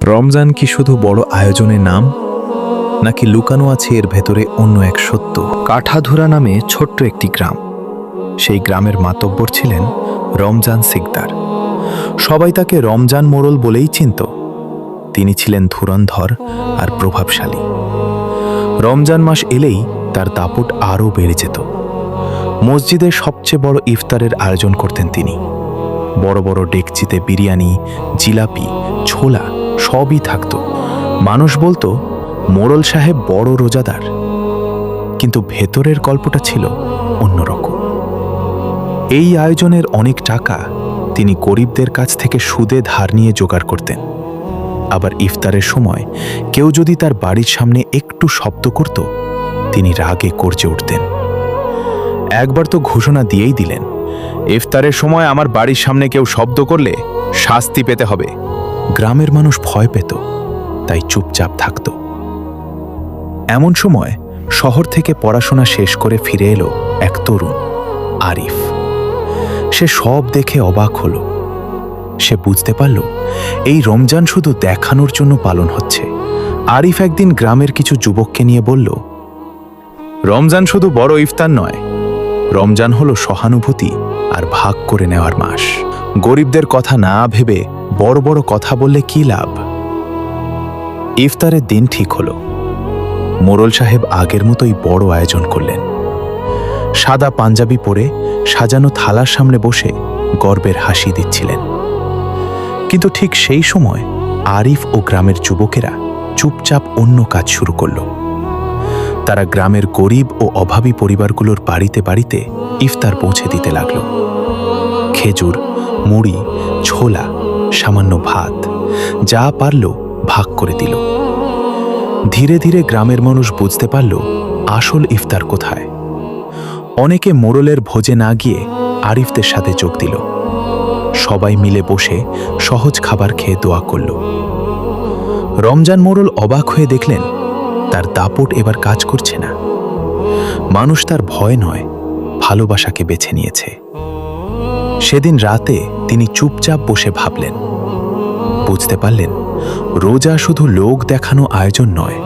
রমজান কি শুধু বড় আয়োজনের নাম, নাকি লুকানো আছে এর ভেতরে অন্য এক সত্য? কাঠাধুরা নামে ছোট্ট একটি গ্রাম। সেই গ্রামের মাতব্বর ছিলেন রমজান সিকদার। সবাই তাকে রমজান মোড়ল বলেই চিনত। তিনি ছিলেন ধুরন্ধর আর প্রভাবশালী। রমজান মাস এলেই তার দাপট আরও বেড়ে যেত। মসজিদের সবচেয়ে বড় ইফতারের আয়োজন করতেন তিনি। বড় বড় ডেকচিতে বিরিয়ানি, জিলাপি, ছোলা সবই থাকত। মানুষ বলতো মোড়ল সাহেব বড় রোজাদার, কিন্তু ভেতরের গল্পটা ছিল অন্যরকম। এই আয়োজনের অনেক টাকা তিনি গরিবদের কাছ থেকে সুদে ধার নিয়ে জোগাড় করতেন। আবার ইফতারের সময় কেউ যদি তার বাড়ির সামনে একটু শব্দ করত, তিনি রাগে গর্জে উঠতেন। একবার তো ঘোষণা দিয়েই দিলেন, ইফতারের সময় আমার বাড়ির সামনে কেউ শব্দ করলে শাস্তি পেতে হবে। গ্রামের মানুষ ভয় পেত, তাই চুপচাপ থাকত। এমন সময় শহর থেকে পড়াশোনা শেষ করে ফিরে এলো এক তরুণ, আরিফ। সে সব দেখে অবাক হলো। সে বুঝতে পারল এই রমজান শুধু দেখানোর জন্য পালন হচ্ছে। আরিফ একদিন গ্রামের কিছু যুবককে নিয়ে বলল, রমজান শুধু বড় ইফতার নয়, রমজান হলো সহানুভূতি আর ভাগ করে নেওয়ার মাস। গরিবদের কথা না ভেবে বড় বড় কথা বললে কি লাভ? ইফতারের দিন ঠিক হলো। মোড়ল সাহেব আগের মতোই বড় আয়োজন করলেন। সাদা পাঞ্জাবি পরে সাজানো থালার সামনে বসে গর্বের হাসি দিচ্ছিলেন। কিন্তু ঠিক সেই সময় আরিফ ও গ্রামের যুবকেরা চুপচাপ অন্য কাজ শুরু করল। তারা গ্রামের গরিব ও অভাবী পরিবারগুলোর বাড়িতে বাড়িতে ইফতার পৌঁছে দিতে লাগল। খেজুর, মুড়ি, ছোলা, সামান্য ভাত, যা পারল ভাগ করে দিল। ধীরে ধীরে গ্রামের মানুষ বুঝতে পারল আসল ইফতার কোথায়। অনেকে মোড়লের ভোজে না গিয়ে আরিফদের সাথে যোগ দিল। সবাই মিলে বসে সহজ খাবার খেয়ে দোয়া করল। রমজান মোড়ল অবাক হয়ে দেখলেন তার দাপট এবার কাজ করছে না। মানুষ তার ভয় নয়, ভালোবাসাকে বেছে নিয়েছে। সেদিন রাতে তিনি চুপচাপ বসে ভাবলেন। বুঝতে পারলেন রোজা শুধু লোক দেখানো আয়োজন নয়,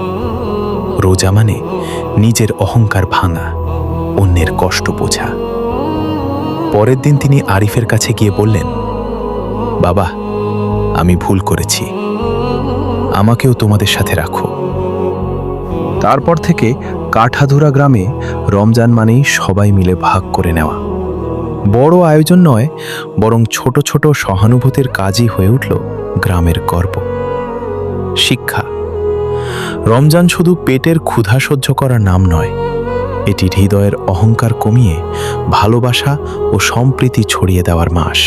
রোজা মানে নিজের অহংকার ভাঙা, অন্যের কষ্ট বোঝা। পরের দিন তিনি আরিফের কাছে গিয়ে বললেন, বাবা, আমি ভুল করেছি, আমাকেও তোমাদের সাথে রাখো। তারপর থেকে কাঠাধুরা গ্রামে রমজান মানেই সবাই মিলে ভাগ করে নেওয়া। বড় আয়োজন নয়, বরং ছোট ছোট সহানুভূতির কাজই হয়ে উঠল গ্রামের গর্ব। শিক্ষা: রমজান শুধু পেটের ক্ষুধা সহ্য করার নাম নয়, এটি হৃদয়ের অহংকার কমিয়ে ভালোবাসা ও সম্প্রীতি ছড়িয়ে দেওয়ার মাস।